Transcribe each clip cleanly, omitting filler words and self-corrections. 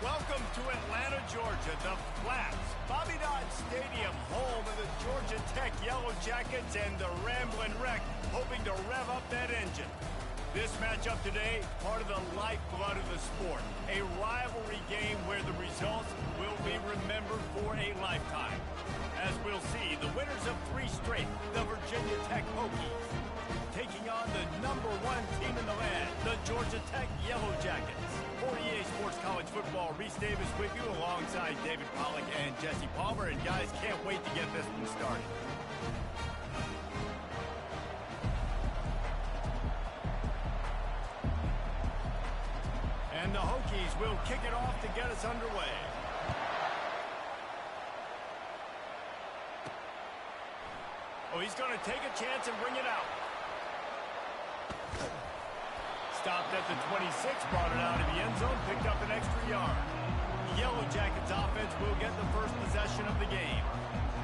Welcome to Atlanta, Georgia, the Flats. Bobby Dodd Stadium, home of the Georgia Tech Yellow Jackets and the Ramblin' Wreck, hoping to rev up that engine. This matchup today, part of the lifeblood of the sport. A rivalry game where the results will be remembered for a lifetime. As we'll see, the winners of 3 straight, the Virginia Tech Hokies, taking on the #1 team in the land, the Georgia Tech Yellow Jackets. For EA Sports College Football, Reese Davis with you alongside David Pollack and Jesse Palmer. And guys, can't wait to get this one started. And the Hokies will kick it off to get us underway. Oh, he's going to take a chance and bring it out. Stopped at the 26, brought it out of the end zone, picked up an extra yard. The Yellow Jackets offense will get the first possession of the game.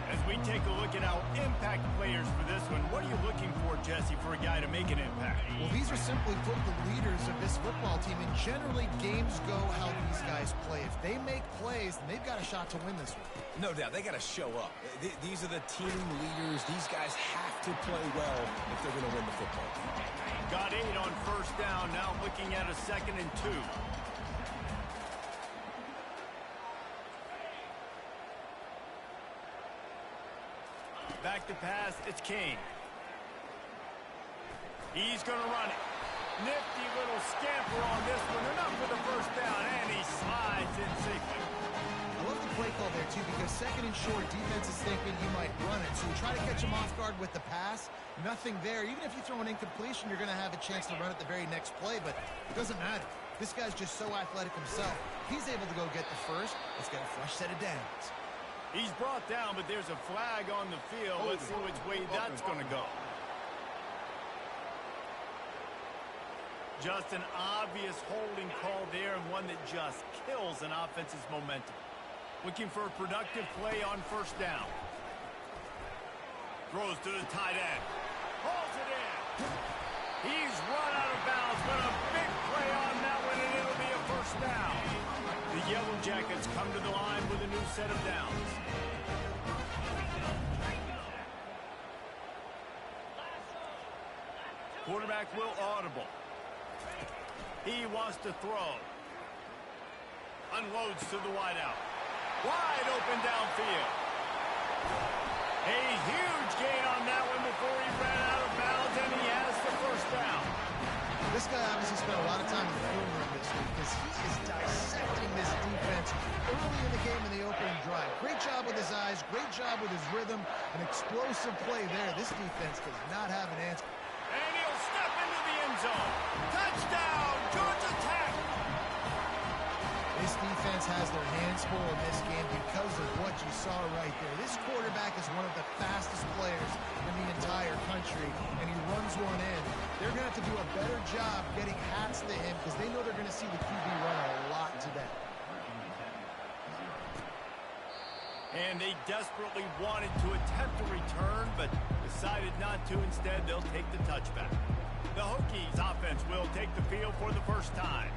As we take a look at our impact players for this one, what are you looking for, Jesse, for a guy to make an impact? Well, these are simply put the leaders of this football team, and generally games go how these guys play. If they make plays, then they've got a shot to win this one. No doubt, they got to show up. These are the team leaders. These guys have to play well if they're going to win the football game. Got 8 on first down, now looking at a 2nd and 2. Back to pass, it's King. He's going to run it. Nifty little scamper on this one, enough for the first down, and he slides in safely. I love the play call there, too, because 2nd and short, defense is thinking you might run it. So you try to catch him off guard with the pass. Nothing there. Even if you throw an incompletion, you're going to have a chance to run it the very next play, but it doesn't matter. This guy's just so athletic himself. He's able to go get the first. Let's get a fresh set of downs. He's brought down, but there's a flag on the field. Let's see which way that's going to go. Just an obvious holding call there, and one that just kills an offense's momentum. Looking for a productive play on first down. Throws to the tight end. Hauls it in. He's run out of bounds, but a big play on that one, and it'll be a first down. The Yellow Jackets come to the line with a new set of downs. Quarterback will audible. He wants to throw. Unloads to the wideout. Wide open downfield. A huge gain on that one before he ran out of bounds, and he has the first down. This guy obviously spent a lot of time in the film room this week because he is dissecting this defense early in the game in the opening drive. Great job with his eyes, great job with his rhythm, an explosive play there. This defense does not have an answer. And he'll step into the end zone. Touchdown, Georgia Tech! This defense has their hands full in this game because of what you saw right there. This quarterback is one of the fastest players in the entire country, and he runs one in. They're going to have to do a better job getting hats to him because they know they're going to see the QB run a lot today. And they desperately wanted to attempt a return, but decided not to. Instead, they'll take the touchback. The Hokies offense will take the field for the first time.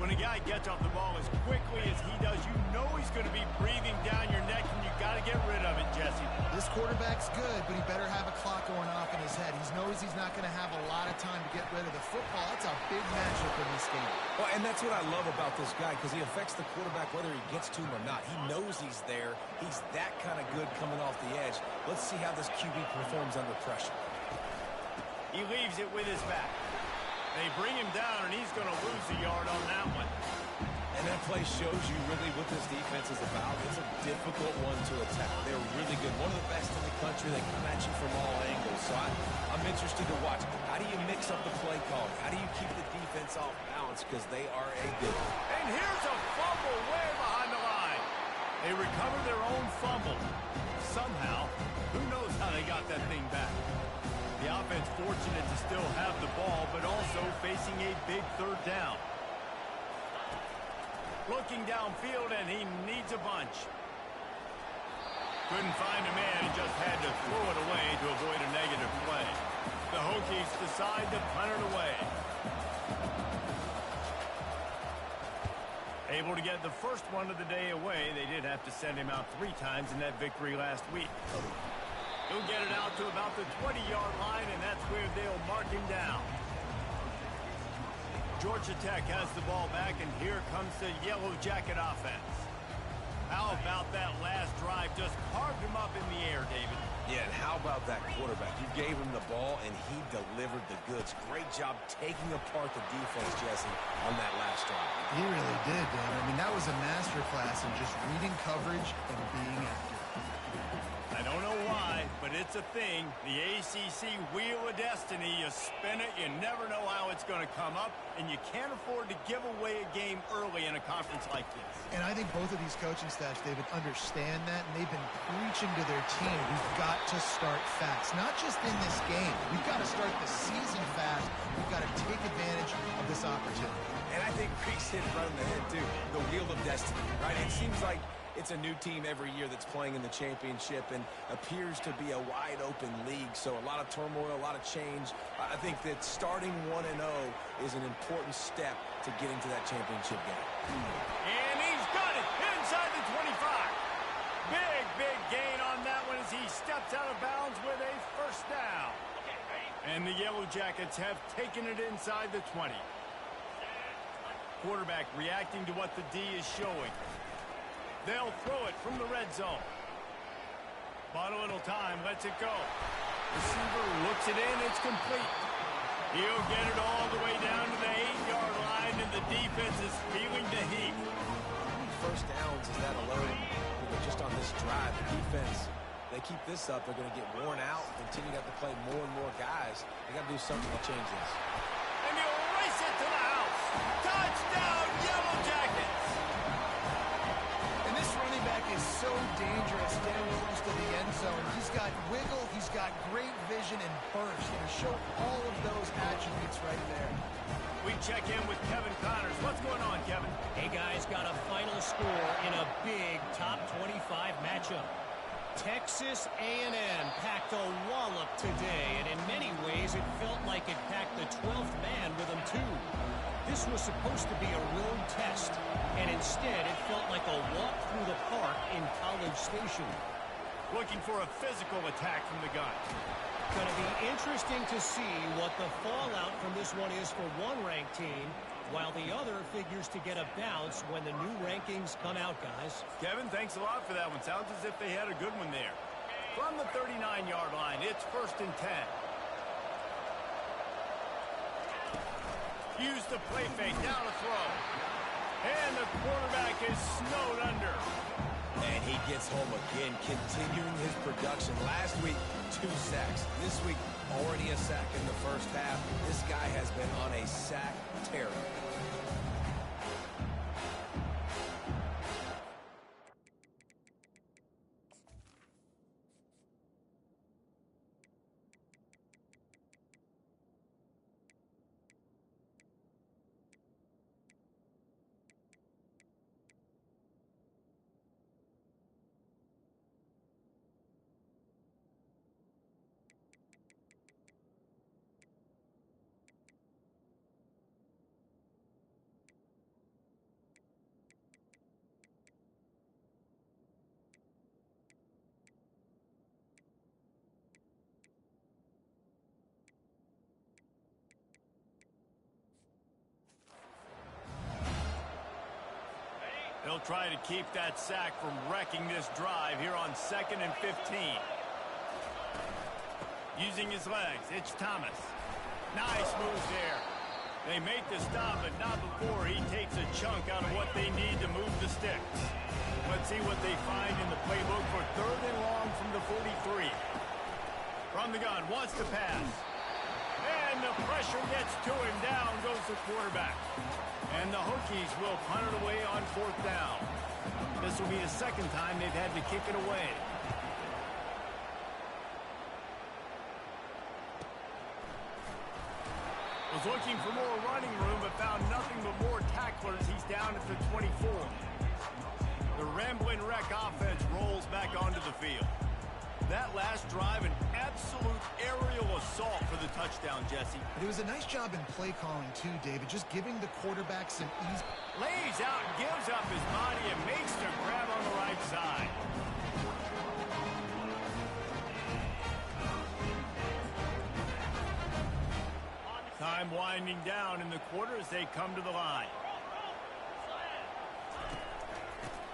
When a guy gets off the ball as quickly as he does, you know he's going to be breathing down your neck, and you got to get rid of it, Jesse. This quarterback's good, but he better have a clock going off in his head. He knows he's not going to have a lot of time to get rid of the football. That's a big matchup in this game. Well, and that's what I love about this guy, because he affects the quarterback whether he gets to him or not. He knows he's there. He's that kind of good coming off the edge. Let's see how this QB performs under pressure. He leaves it with his back. They bring him down, and he's going to lose a yard on that one. And that play shows you really what this defense is about. It's a difficult one to attack. They're really good. One of the best in the country. They come at you from all angles. So I'm interested to watch. How do you mix up the play call? How do you keep the defense off balance? Because they are a good one. And here's a fumble way behind the line. They recover their own fumble. Somehow, who knows how they got that thing back. The offense fortunate to still have the ball, but also facing a big third down. Looking downfield, and he needs a bunch. Couldn't find a man, and just had to throw it away to avoid a negative play. The Hokies decide to punt it away. Able to get the first one of the day away. They did have to send him out 3 times in that victory last week. He'll get it out to about the 20-yard line, and that's where they'll mark him down. Georgia Tech has the ball back, and here comes the Yellow Jacket offense. How about that last drive? Just carved him up in the air, David. Yeah, and how about that quarterback? You gave him the ball, and he delivered the goods. Great job taking apart the defense, Jesse, on that last drive. He really did, Dan. I mean, that was a masterclass in just reading coverage and being accurate. I don't know why, but it's a thing. The ACC Wheel of Destiny, you spin it, you never know how it's going to come up, and you can't afford to give away a game early in a conference like this. And I think both of these coaching staffs, David, understand that, and they've been preaching to their team, we've got to start fast. Not just in this game. We've got to start the season fast. We've got to take advantage of this opportunity. And I think Creek's hit right on the head, too. The Wheel of Destiny, right? It seems like it's a new team every year that's playing in the championship and appears to be a wide-open league. So a lot of turmoil, a lot of change. I think that starting 1-0 is an important step to getting to that championship game. And he's got it inside the 25. Big gain on that one as he steps out of bounds with a first down. And the Yellow Jackets have taken it inside the 20. Quarterback reacting to what the D is showing. They'll throw it from the red zone. Bought a little time, lets it go. Receiver looks it in, it's complete. He'll get it all the way down to the 8-yard line, and the defense is feeling the heat. How many first downs is that alone? Just on this drive, the defense, they keep this up, they're going to get worn out, continue to have to play more and more guys. They got to do something to change this. And he'll race it to the house. Touchdown, Yellow Jackets! This running back is so dangerous down close to the end zone. He's got wiggle, he's got great vision and burst. And show all of those attributes right there. We check in with Kevin Connors. What's going on, Kevin? Hey, guys, got a final score in a big top 25 matchup. Texas A&M packed a wallop today, and in many ways it felt like it packed the 12th man with them, too. This was supposed to be a road test, and instead it felt like a walk through the park in College Station. Looking for a physical attack from the gun. Going to be interesting to see what the fallout from this one is for one ranked team, while the other figures to get a bounce when the new rankings come out, guys. Kevin, thanks a lot for that one. Sounds as if they had a good one there. From the 39-yard line, it's 1st and 10. Use the play fake, down a throw. And the quarterback is snowed under. And he gets home again, continuing his production. Last week, 2 sacks. This week, already a sack in the first half. This guy has been on a sack tear. They'll try to keep that sack from wrecking this drive here on 2nd and 15. Using his legs, it's Thomas. Nice move there. They make the stop, but not before he takes a chunk out of what they need to move the sticks. Let's see what they find in the playbook for 3rd and long from the 43. From the gun, wants to pass. And the pressure gets to him. Down goes the quarterback. And the Hokies will punt it away on 4th down. This will be the 2nd time they've had to kick it away. Was looking for more running room, but found nothing but more tacklers. He's down at the 24. The Ramblin' Wreck offense rolls back onto the field. That last drive, an absolute aerial assault for the touchdown, Jesse. But it was a nice job in play calling too, David, just giving the quarterback some ease. Lays out and gives up his body and makes the grab on the right side. Time winding down in the quarter as they come to the line.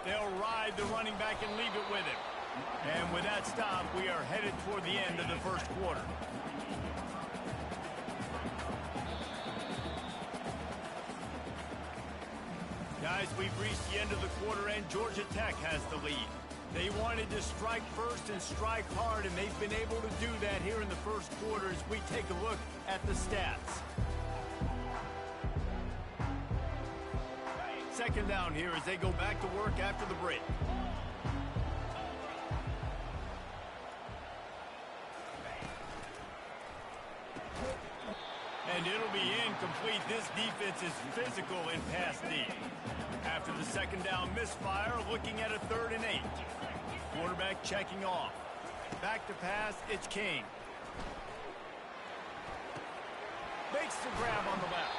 They'll ride the running back and leave it with him. And with that stop, we are headed toward the end of the first quarter. Guys, we've reached the end of the quarter, and Georgia Tech has the lead. They wanted to strike first and strike hard, and they've been able to do that here in the first quarter as we take a look at the stats. Second down here as they go back to work after the break. And it'll be incomplete. This defense is physical in pass D. After the second down misfire, looking at a 3rd and 8. Quarterback checking off. Back to pass, it's King. Makes the grab on the left.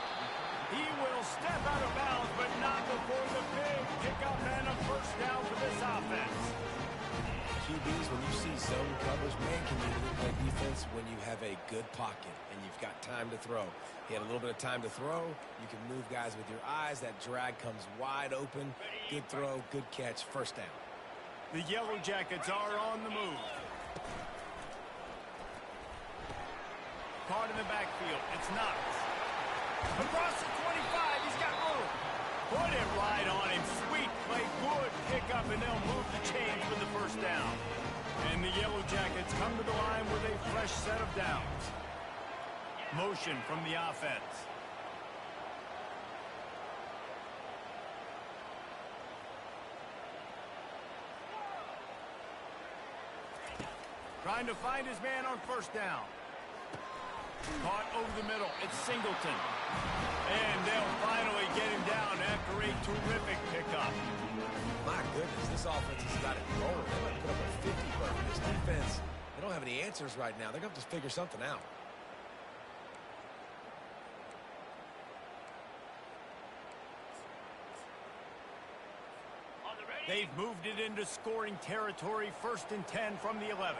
He will step out of bounds, but not before the big pickup and a first down for this offense. QBs, when you see zone coverage, man, can you play defense when you have a good pocket and you've got time to throw. He had a little bit of time to throw. You can move guys with your eyes. That drag comes wide open. Good throw, good catch, first down. The Yellow Jackets are on the move. Caught in the backfield. It's Knox. Across the 25, he's got room. Put it right on him. Sweet play, good pickup, and they'll move the chains with the first down. And the Yellow Jackets come to the line with a fresh set of downs. Motion from the offense. Trying to find his man on first down. Caught over the middle. It's Singleton. And they'll finally get him down after a terrific pickup. My goodness, this offense has got it rolling. They might put up a 50, but this defense, they don't have any answers right now. They're going to have to figure something out. They've moved it into scoring territory, 1st and 10 from the 11.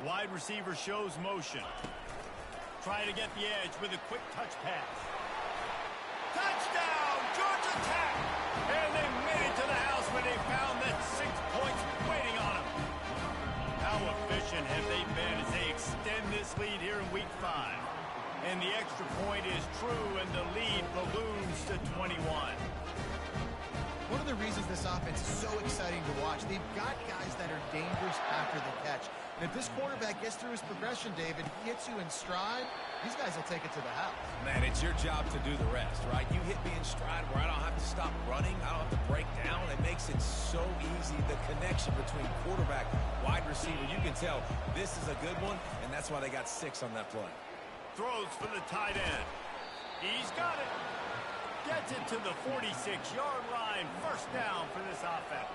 Wide receiver shows motion. Trying to get the edge with a quick touch pass. Touchdown, Georgia Tech! And they made it to the house when they found that 6 points waiting on them. How efficient have they been as they extend this lead here in Week 5? And the extra point is true, and the lead balloons to 21. One of the reasons this offense is so exciting to watch, they've got guys that are dangerous after the catch. And if this quarterback gets through his progression, David, he hits you in stride, these guys will take it to the house. Man, it's your job to do the rest, right? You hit me in stride where I don't have to stop running. I don't have to break down. It makes it so easy. The connection between quarterback, wide receiver, you can tell this is a good one, and that's why they got 6 on that play. Throws for the tight end. He's got it. Gets it to the 46-yard line. First down for this offense.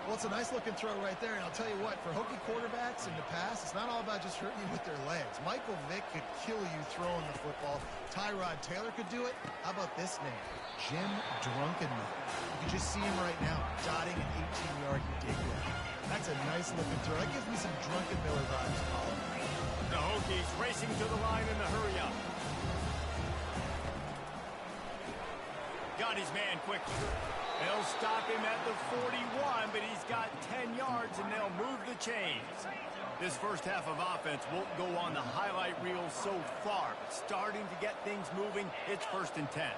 Well, it's a nice-looking throw right there, and I'll tell you what, for Hokie quarterbacks in the past, it's not all about just hurting you with their legs. Michael Vick could kill you throwing the football. Tyrod Taylor could do it. How about this name? Jim Drunkenmiller. You can just see him right now, dotting an 18-yard dig route. That's a nice-looking throw. That gives me some Drunkenmiller vibes, Colin. The Hokies racing to the line in the hurry-up. Got his man quickly. They'll stop him at the 41, but he's got 10 yards, and they'll move the chains. This first half of offense won't go on the highlight reel so far. Starting to get things moving, it's 1st and 10.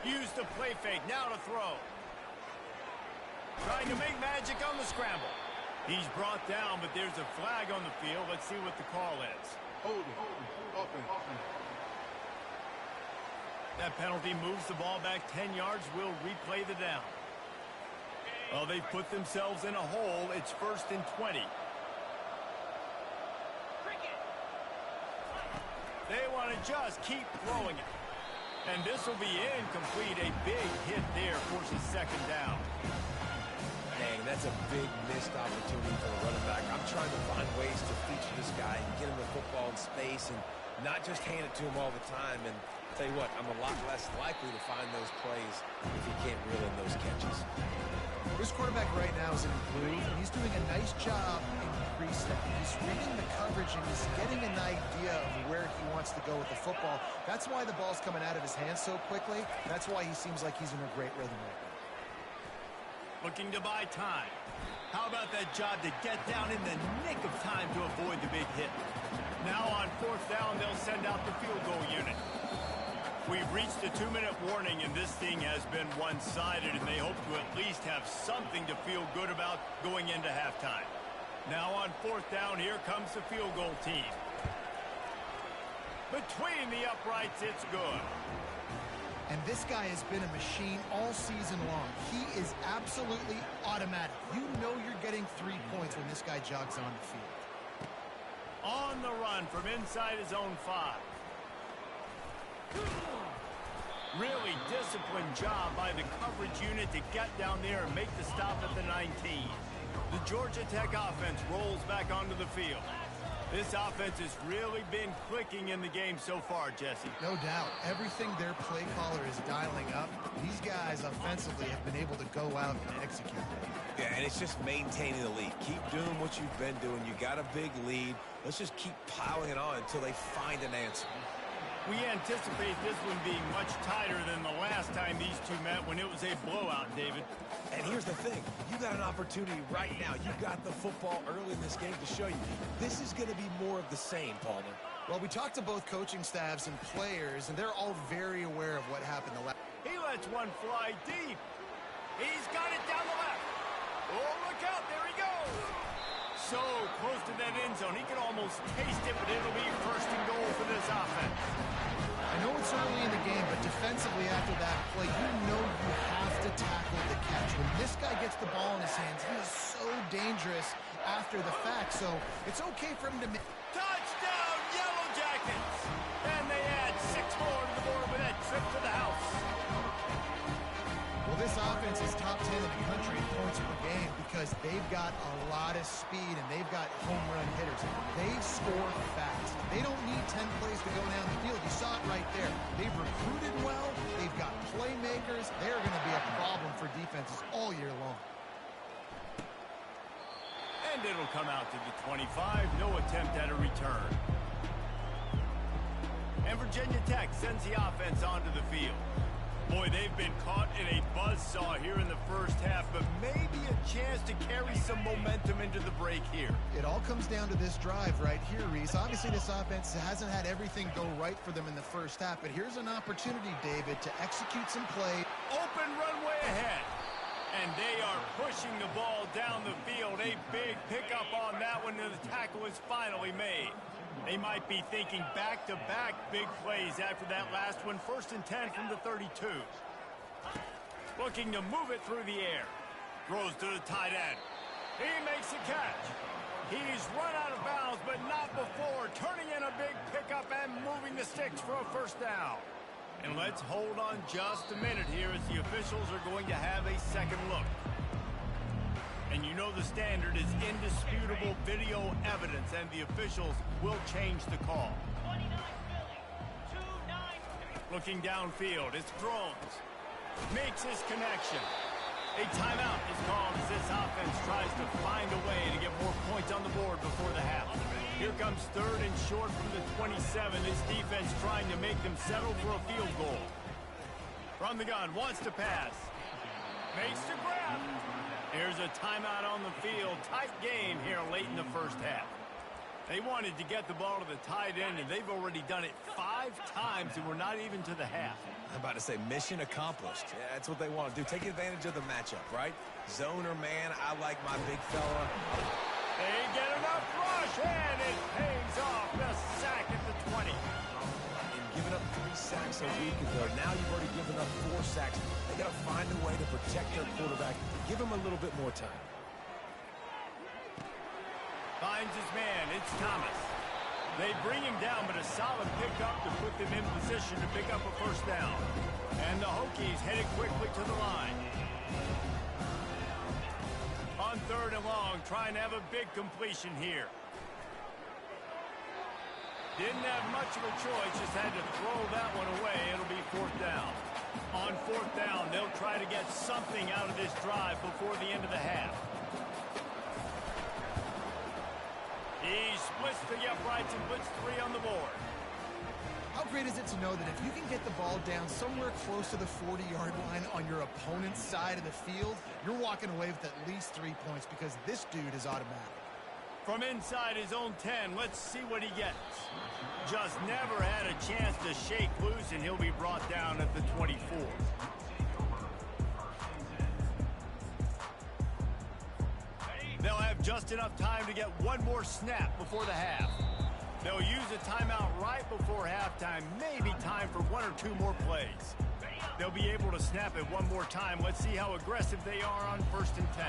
Used the play fake, now to throw. Trying to make magic on the scramble. He's brought down, but there's a flag on the field. Let's see what the call is. Offense. That penalty moves the ball back 10 yards. We'll replay the down. Well, they've put themselves in a hole. It's 1st and 20. They want to just keep throwing it. And this will be incomplete. A big hit there forces second down. Dang, that's a big missed opportunity for the running back. I'm trying to find ways to feature this guy and get him the football in space and not just hand it to him all the time. And tell you what, I'm a lot less likely to find those plays if he can't reel in those catches. This quarterback right now is an improved, and he's doing a nice job increasing. He's reading the coverage, and he's getting an idea of where he wants to go with the football. That's why the ball's coming out of his hands so quickly. That's why he seems like he's in a great rhythm right now. Looking to buy time. How about that job to get down in the nick of time to avoid the big hit? Now on fourth down, they'll send out the field goal unit. We've reached the 2-minute warning, and this thing has been one-sided, and they hope to at least have something to feel good about going into halftime. Now on fourth down, here comes the field goal team. Between the uprights, it's good. And this guy has been a machine all season long. He is absolutely automatic. You know you're getting 3 points when this guy jogs on the field. On the run from inside his own 5. Really disciplined job by the coverage unit to get down there and make the stop at the 19. The Georgia Tech offense rolls back onto the field. This offense has really been clicking in the game so far, Jesse. No doubt. Everything their play caller is dialing up, these guys offensively have been able to go out and execute. Yeah, and it's just maintaining the lead. Keep doing what you've been doing. You got a big lead. Let's just keep piling it on until they find an answer. We anticipate this one being much tighter than the last time these two met when it was a blowout, David. And here's the thing. You got an opportunity right now. You got the football early in this game to show you. This is going to be more of the same, Palmer. Well, we talked to both coaching staffs and players, and they're all very aware of what happened the last. He lets one fly deep. He's got it down the left. Oh, look out. There he goes. So close to that end zone. He can almost taste it, but it'll be first and goal for this offense. I know it's early in the game, but defensively after that play, you know you have to tackle the catch. When this guy gets the ball in his hands, he is so dangerous after the fact. So it's okay for him to make. Touchdown, Yellow Jackets! And they add 6 more to the board with that trip to the house. Well, this offense is top 10 in the country in points per game because they've got a lot of speed and they've got home run hitters. They score fast. They don't need 10 plays to go down the field. You saw it right there. They've recruited well. They've got playmakers. They're going to be a problem for defenses all year long. And it'll come out to the 25. No attempt at a return. And Virginia Tech sends the offense onto the field. Boy, they've been caught in a buzzsaw here in the first half, but maybe a chance to carry some momentum into the break here. It all comes down to this drive right here, Reese. Obviously, this offense hasn't had everything go right for them in the first half, but here's an opportunity, David, to execute some play. Open runway ahead. And they are pushing the ball down the field. A big pickup on that one, and the tackle is finally made. They might be thinking back-to-back big plays after that last one. 1st and 10 from the 32. Looking to move it through the air. Throws to the tight end. He makes the catch. He's run out of bounds, but not before. Turning in a big pickup and moving the sticks for a first down. And let's hold on just a minute here as the officials are going to have a second look. And you know the standard is indisputable video evidence, and the officials will change the call. Looking downfield, it's throws. Makes his connection. A timeout is called as this offense tries to find a way to get more points on the board before the half. Here comes 3rd and short from the 27. This defense trying to make them settle for a field goal. From the gun, wants to pass. Makes the grab. Here's a timeout on the field. Tight game here late in the first half. They wanted to get the ball to the tight end, and they've already done it 5 times, and we're not even to the half. I'm about to say mission accomplished. Yeah, that's what they want to do. Take advantage of the matchup, right? Zone or man, I like my big fella. They get enough rush, and it pays off. The sack at the 20. And giving up 3 sacks a week ago. Now you've already given up 4 sacks. They got to find a way to protect their quarterback. Give him a little bit more time. Finds his man. It's Thomas. They bring him down, but a solid pickup to put them in position to pick up a first down. And the Hokies headed quickly to the line. On 3rd and long, trying to have a big completion here. Didn't have much of a choice, just had to throw that one away. It'll be 4th down. On 4th down, they'll try to get something out of this drive before the end of the half. He splits the uprights and puts 3 on the board. How great is it to know that if you can get the ball down somewhere close to the 40-yard line on your opponent's side of the field, you're walking away with at least 3 points because this dude is automatic. From inside his own 10, let's see what he gets. Just never had a chance to shake loose, and he'll be brought down at the 24. They'll have just enough time to get one more snap before the half. They'll use a timeout right before halftime, maybe time for 1 or 2 more plays. They'll be able to snap it one more time. Let's see how aggressive they are on 1st and 10.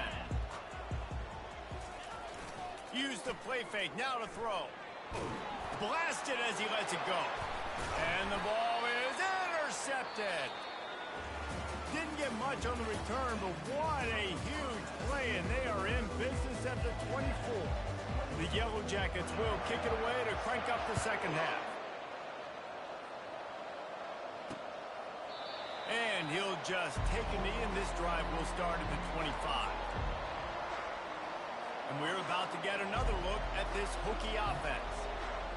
Use the play fake, now to throw. Blasted as he lets it go. And the ball is intercepted. Didn't get much on the return, but what a huge play, and they are in business at the 24. The Yellow Jackets will kick it away to crank up the second half. And he'll just take a knee, and this drive will start at the 25. And we're about to get another look at this Hokie offense.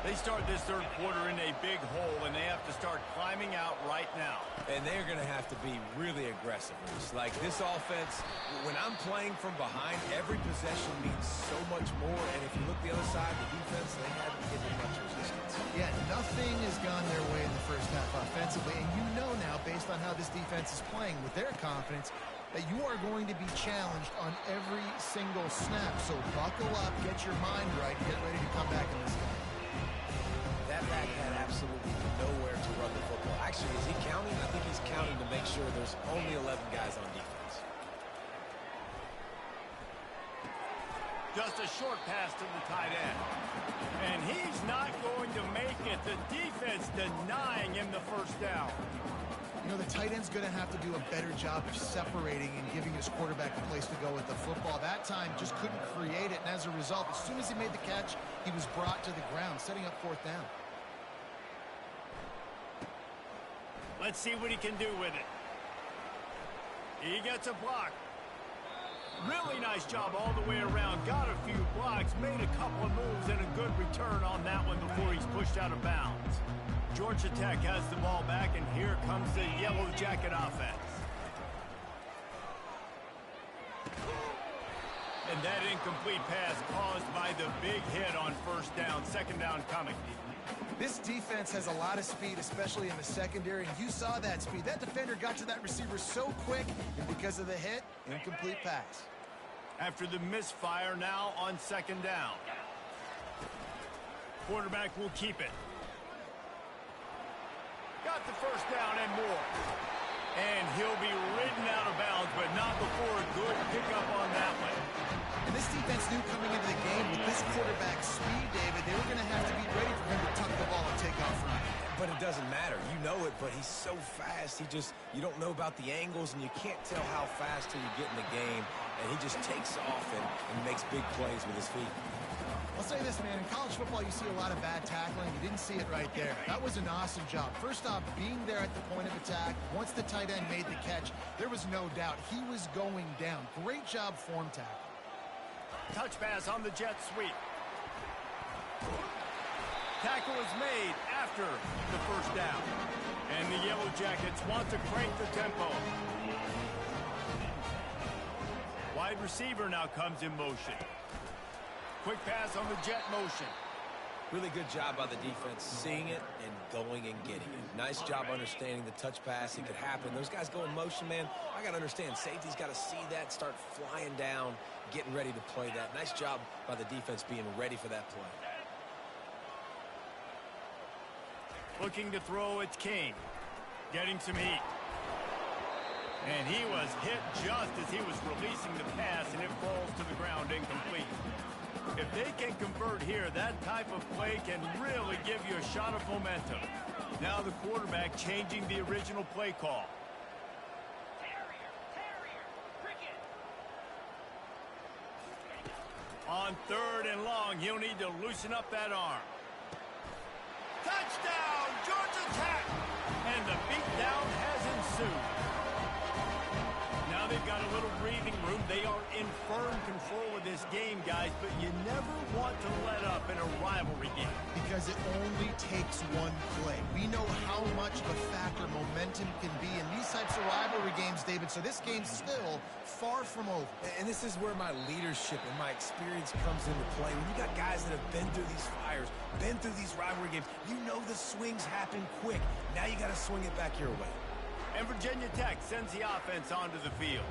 They start this 3rd quarter in a big hole, and they have to start climbing out right now. And they're going to have to be really aggressive. Like this offense, when I'm playing from behind, every possession means so much more. And if you look the other side, the defense, they haven't given much resistance. Yeah, nothing has gone their way in the first half offensively. And you know now, based on how this defense is playing with their confidence, that you are going to be challenged on every single snap. So buckle up, get your mind right, get ready to come back in this game. That back had absolutely nowhere to run the football. Actually, is he counting? I think he's counting to make sure there's only 11 guys on defense. Just a short pass to the tight end. And he's not going to make it. The defense denying him the first down. You know, the tight end's going to have to do a better job of separating and giving his quarterback a place to go with the football. That time just couldn't create it, and as a result, as soon as he made the catch, he was brought to the ground, setting up 4th down. Let's see what he can do with it. He gets a block. Really nice job all the way around. Got a few blocks, made a couple of moves, and a good return on that one before he's pushed out of bounds. Georgia Tech has the ball back, and here comes the Yellow Jacket offense. And that incomplete pass caused by the big hit on 1st down. 2nd down coming. This defense has a lot of speed, especially in the secondary, and you saw that speed. That defender got to that receiver so quick, and because of the hit, incomplete pass. After the misfire, now on 2nd down. Quarterback will keep it. Got the first down and more. And he'll be ridden out of bounds, but not before a good pickup on that one. And this defense knew coming into the game with this quarterback's speed, David, they were going to have to be ready for him to tuck the ball and take off running. But it doesn't matter. You know it, but he's so fast. You don't know about the angles, and you can't tell how fast till you get in the game. And he just takes off and makes big plays with his feet. I'll say this, man. In college football, you see a lot of bad tackling. You didn't see it right there. That was an awesome job. First off, being there at the point of attack. Once the tight end made the catch, there was no doubt he was going down. Great job form tackle. Touch pass on the jet sweep. Tackle is made after the first down. And the Yellow Jackets want to crank the tempo. Wide receiver now comes in motion. Quick pass on the jet motion. Really good job by the defense, seeing it and going and getting it. Nice job understanding the touch pass. It could happen. Those guys go in motion, man. I got to understand, safety's got to see that, start flying down, getting ready to play that. Nice job by the defense being ready for that play. Looking to throw, it's King. Getting some heat. And he was hit just as he was releasing the pass, and it falls to the ground incomplete. If they can convert here, that type of play can really give you a shot of momentum. Now the quarterback changing the original play call. On 3rd and long, he'll need to loosen up that arm. Touchdown, Georgia Tech! And the beatdown has ensued. Now they've got a little breathing room. They are in firm control of this game, guys, but you never want to let up in a rivalry game. Because it only takes one play. We know how much of a factor momentum can be in these types of rivalry games, David, so this game's still far from over. And this is where my leadership and my experience comes into play. When you got guys that have been through these fires, been through these rivalry games, you know the swings happen quick. Now you got to swing it back your way. And Virginia Tech sends the offense onto the field.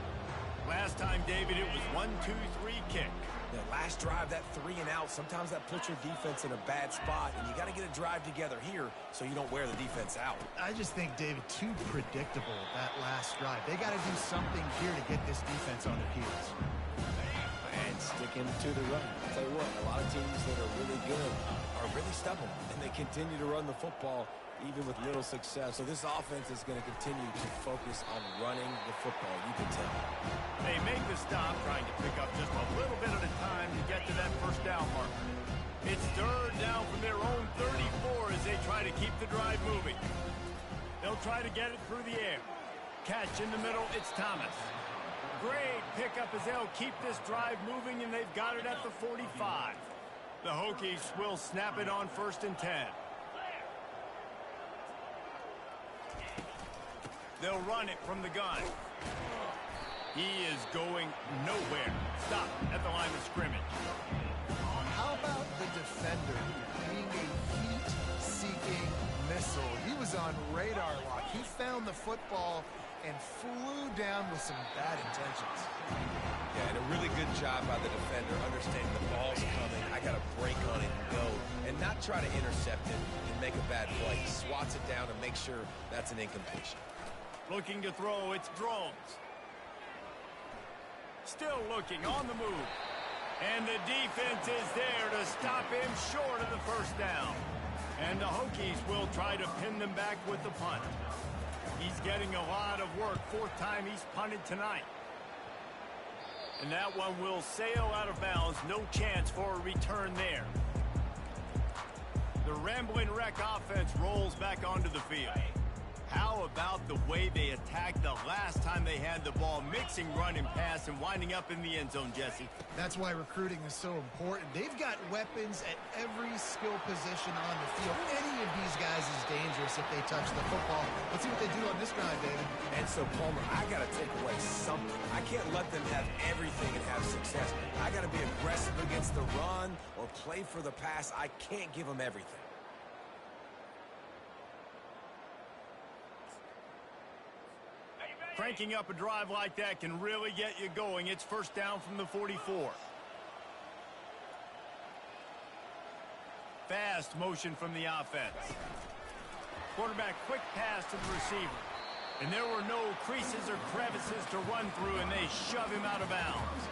Last time, David, it was 1-2-3 kick. That last drive, that 3 and out, sometimes that puts your defense in a bad spot, and you got to get a drive together here so you don't wear the defense out. I just think, David, too predictable that last drive. They got to do something here to get this defense on their heels. And sticking to the run. I'll tell you what, a lot of teams that are really good are really stubborn, and they continue to run the football even with little success. So this offense is going to continue to focus on running the football, you can tell. They make the stop, trying to pick up just a little bit at a time to get to that first down marker. It's 3rd down from their own 34 as they try to keep the drive moving. They'll try to get it through the air. Catch in the middle, it's Thomas. Great pickup as they'll keep this drive moving, and they've got it at the 45. The Hokies will snap it on 1st and 10. They'll run it from the gun. He is going nowhere. Stop at the line of scrimmage. How about the defender being a heat-seeking missile? He was on radar lock. He found the football and flew down with some bad intentions. Yeah, and a really good job by the defender, understanding the ball's coming. I got to break on it and go, and not try to intercept it and make a bad play. He swats it down and makes sure that's an incompletion. Looking to throw, it's Drones. Still looking, on the move. And the defense is there to stop him short of the first down. And the Hokies will try to pin them back with the punt. He's getting a lot of work. 4th time he's punted tonight. And that one will sail out of bounds. No chance for a return there. The Rambling Wreck offense rolls back onto the field. How about the way they attacked the last time they had the ball, mixing run and pass and winding up in the end zone, Jesse? That's why recruiting is so important. They've got weapons at every skill position on the field. Any of these guys is dangerous if they touch the football. Let's see what they do on this drive, David. And so, Palmer, I got to take away something. I can't let them have everything and have success. I got to be aggressive against the run or play for the pass. I can't give them everything. Cranking up a drive like that can really get you going. It's 1st down from the 44. Fast motion from the offense. Quarterback quick pass to the receiver. And there were no creases or crevices to run through, and they shove him out of bounds.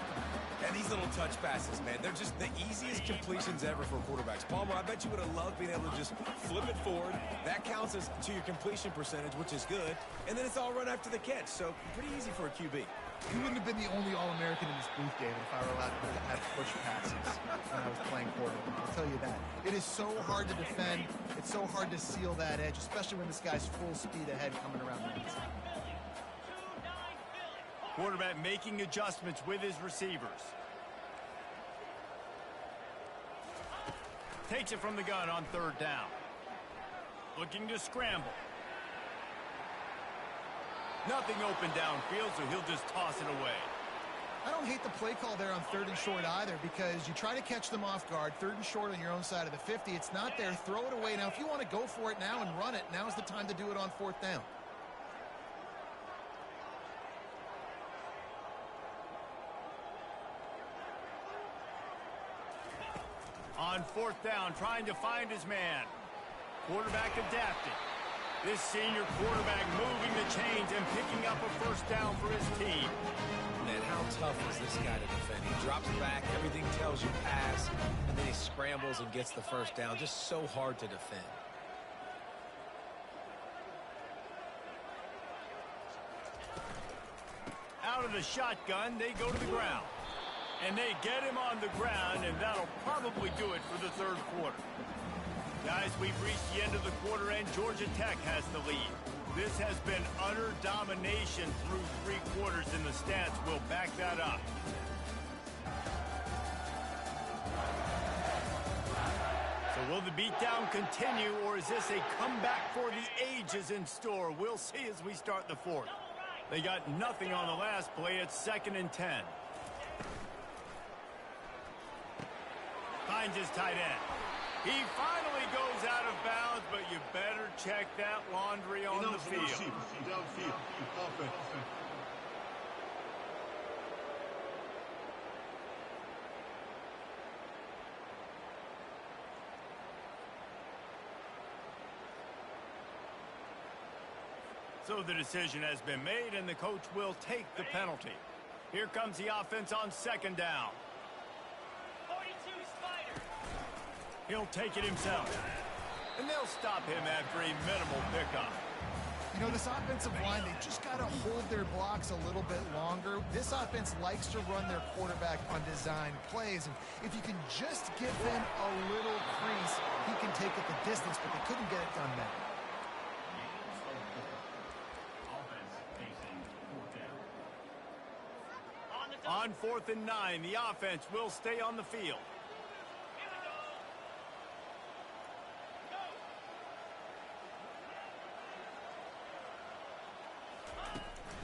And these little touch passes, man, they're just the easiest completions ever for quarterbacks. Palmer, I bet you would have loved being able to just flip it forward. That counts as to your completion percentage, which is good. And then it's all run after the catch, so pretty easy for a QB. He wouldn't have been the only All-American in this booth, David, if I were allowed to have push passes when I was playing quarterback. I'll tell you that. It is so hard to defend. It's so hard to seal that edge, especially when this guy's full speed ahead coming around the inside. Quarterback making adjustments with his receivers. Takes it from the gun on 3rd down. Looking to scramble. Nothing open downfield, so he'll just toss it away. I don't hate the play call there on 3rd and short either, because you try to catch them off guard. 3rd and short on your own side of the 50. It's not there. Throw it away. Now, if you want to go for it now and run it, now's the time to do it on 4th down. On 4th down, trying to find his man. Quarterback adapted. This senior quarterback moving the chains and picking up a first down for his team. Man, how tough is this guy to defend? He drops back, everything tells you pass, and then he scrambles and gets the first down. Just so hard to defend. Out of the shotgun, they go to the ground. And they get him on the ground, and that'll probably do it for the third quarter. Guys, we've reached the end of the quarter, and Georgia Tech has the lead. This has been utter domination through 3 quarters, and the stats will back that up. So will the beatdown continue, or is this a comeback for the ages in store? We'll see as we start the fourth. They got nothing on the last play. It's 2nd and 10. Finds his tight end. He finally goes out of bounds, but you better check that laundry on the field. Downfield. Offense. So the decision has been made, and the coach will take the penalty. Here comes the offense on 2nd down. He'll take it himself. And they'll stop him after a minimal pickup. You know, this offensive line, they just got to hold their blocks a little bit longer. This offense likes to run their quarterback on design plays. And if you can just give them a little crease, he can take it the distance, but they couldn't get it done then. On 4th and 9, the offense will stay on the field.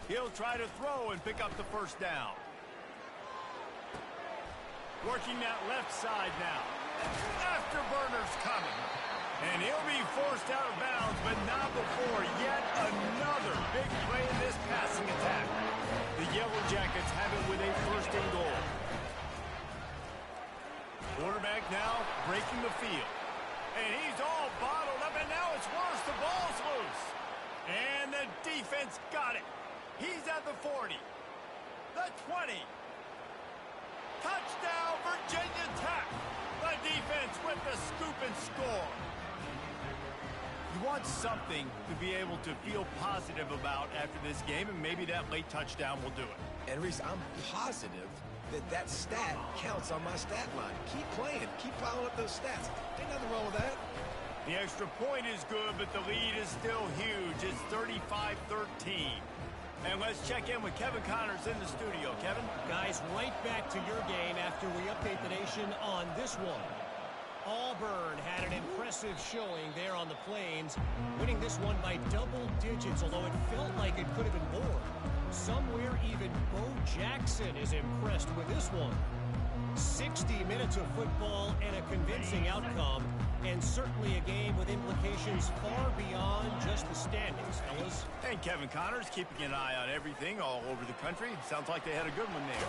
He'll try to throw and pick up the first down. Working that left side now. Afterburner's coming. And he'll be forced out of bounds, but not before yet another big play in this passing attack. The Yellow Jackets have it with a 1st and goal. Quarterback now breaking the field. And he's all bottled up, and now it's worse. The ball's loose. And the defense got it. He's at the 40, the 20. Touchdown, Virginia Tech. The defense with the scoop and score. You want something to be able to feel positive about after this game, and maybe that late touchdown will do it. And Reese, I'm positive that stat counts on my stat line. Keep playing. Keep piling up those stats. Ain't nothing wrong with that. The extra point is good, but the lead is still huge. It's 35-13. And let's check in with Kevin Connors in the studio. Kevin? Guys, right back to your game after we update the nation on this one. Auburn had an impressive showing there on the Plains, winning this one by double digits, although it felt like it could have been more. Somewhere even Bo Jackson is impressed with this one. 60 minutes of football and a convincing outcome, and certainly a game with implications far beyond just the standings, fellas. And Kevin Connors keeping an eye on everything all over the country. Sounds like they had a good one there.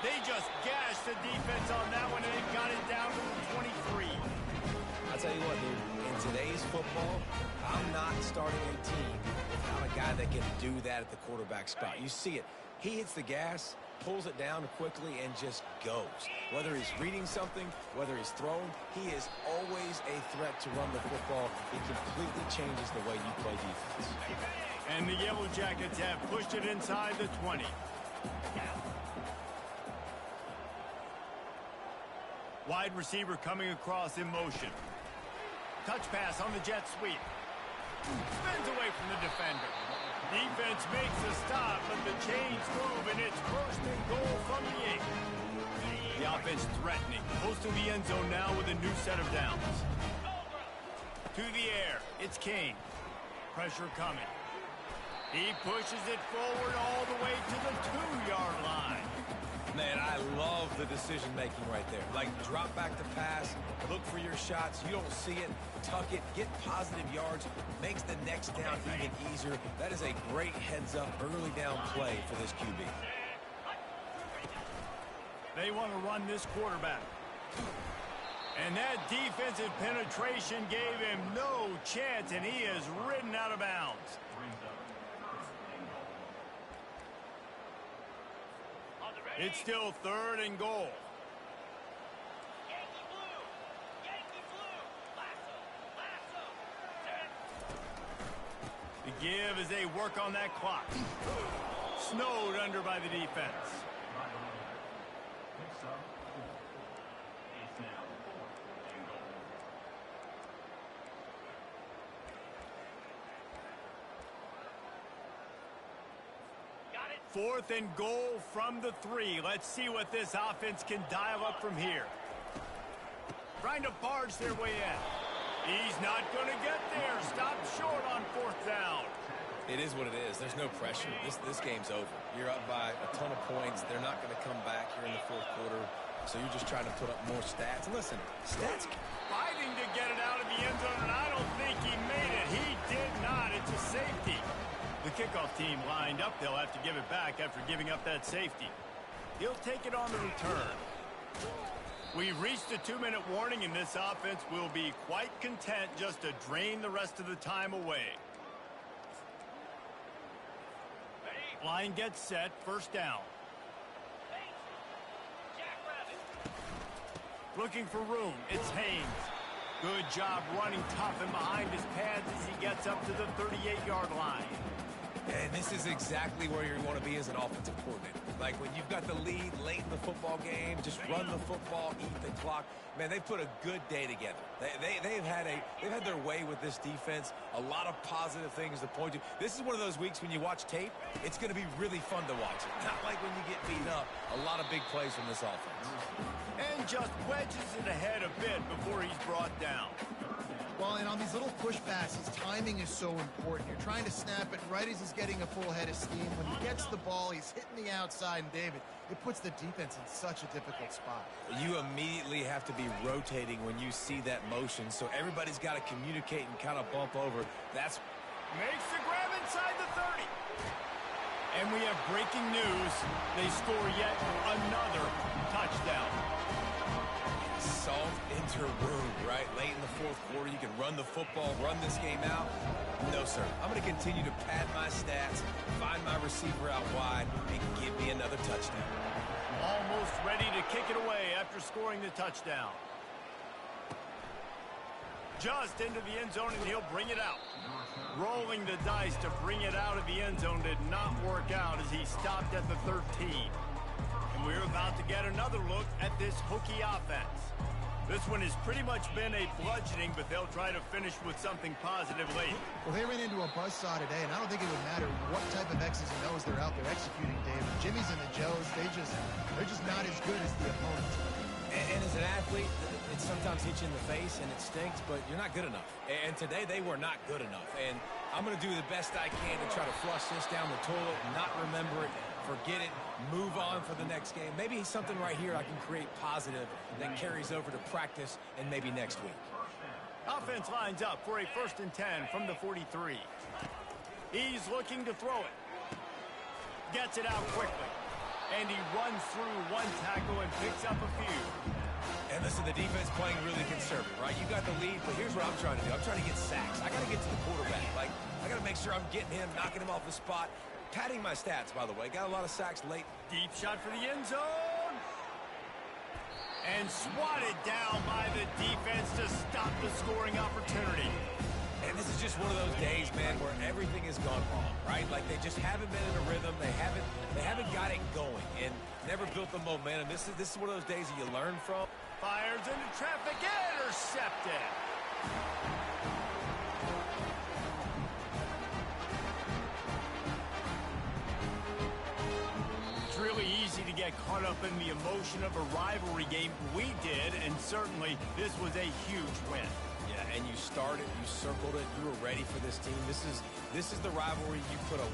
They just gashed the defense on that one, and they got it down to the 23. I'll tell you what, dude, in today's football, I'm not starting a team without a guy that can do that at the quarterback spot. You see it. He hits the gas, pulls it down quickly, and just goes. Whether he's reading something, whether he's throwing, he is always a threat to run the football. It completely changes the way you play defense. And the Yellow Jackets have pushed it inside the 20. Wide receiver coming across in motion. Touch pass on the jet sweep. Spins away from the defender. Defense makes the stop, but the chains move, and it's 1st and goal from the 8. The offense threatening. Close to the end zone now with a new set of downs. To the air. It's King. Pressure coming. He pushes it forward all the way to the 2-yard line. Man, I love the decision-making right there. Like, drop back to pass, look for your shots. You don't see it, tuck it, get positive yards, makes the next down even easier. That is a great heads-up, early down play for this QB. They want to run this quarterback. And that defensive penetration gave him no chance, and he is ridden out of bounds. It's still 3rd and goal. The give as they work on that clock. Snowed under by the defense. Fourth and goal from the 3. Let's see what this offense can dial up from here. Trying to barge their way in. He's not going to get there. Stopped short on 4th down. It is what it is. There's no pressure. This game's over. You're up by a ton of points. They're not going to come back here in the 4th quarter. So you're just trying to put up more stats. And listen, stats... Fighting to get it out of the end zone, and I don't think he made it. He did not. It's a safety. The kickoff team lined up. They'll have to give it back after giving up that safety. He'll take it on the return. We've reached a 2-minute warning, and this offense will be quite content just to drain the rest of the time away. Line gets set. 1st down. Looking for room. It's Haynes. Good job running tough and behind his pads as he gets up to the 38-yard line. And this is exactly where you want to be as an offensive coordinator. Like when you've got the lead late in the football game, just run the football, eat the clock. Man, they put a good day together. They've had their way with this defense. A lot of positive things to point to. This is one of those weeks when you watch tape, it's going to be really fun to watch it. Not like when you get beat up. A lot of big plays from this offense. And just wedges it ahead a bit before he's brought down. Well, and on these little push passes, timing is so important. You're trying to snap it right as he's getting a full head of steam. When he gets the ball, he's hitting the outside, and David, it puts the defense in such a difficult spot. You immediately have to be rotating when you see that motion, so everybody's got to communicate and kind of bump over. That's... Makes the grab inside the 30. And we have breaking news. They score yet another touchdown. Salt into wound, right? Late in the 4th quarter, you can run the football, run this game out. No, sir. I'm going to continue to pad my stats, find my receiver out wide, and give me another touchdown. Almost ready to kick it away after scoring the touchdown. Just into the end zone, and he'll bring it out. Rolling the dice to bring it out of the end zone did not work out as he stopped at the 13. And we're about to get another look at this Hokie offense. This one has pretty much been a bludgeoning, but they'll try to finish with something positive late. Well, they ran into a buzzsaw today, and I don't think it would matter what type of X's and O's they're out there executing, David. Jimmy's and the Joes, they're just not as good as the opponent. And as an athlete, it sometimes hits you in the face and it stinks, but you're not good enough. And today they were not good enough. And I'm going to do the best I can to try to flush this down the toilet, not remember it, forget it, move on for the next game. Maybe something right here I can create positive that carries over to practice and maybe next week. Offense lines up for a 1st and 10 from the 43. He's looking to throw it. Gets it out quickly. And he runs through one tackle and picks up a few. And listen, the defense playing really conservative, right? You got the lead, but here's what I'm trying to do. I'm trying to get sacks. I got to get to the quarterback. Like, I got to make sure I'm getting him, knocking him off the spot. Padding my stats, by the way. Got a lot of sacks late. Deep shot for the end zone. And swatted down by the defense to stop the scoring opportunity. And this is just one of those days, man, where everything has gone wrong, right? Like they just haven't been in a rhythm. They haven't got it going and never built the momentum. This is one of those days that you learn from. Fires into traffic, intercepted. It's really easy to get caught up in the emotion of a rivalry game. We did, and certainly this was a huge win. And you started, you circled it, you were ready for this team. This is the rivalry you put a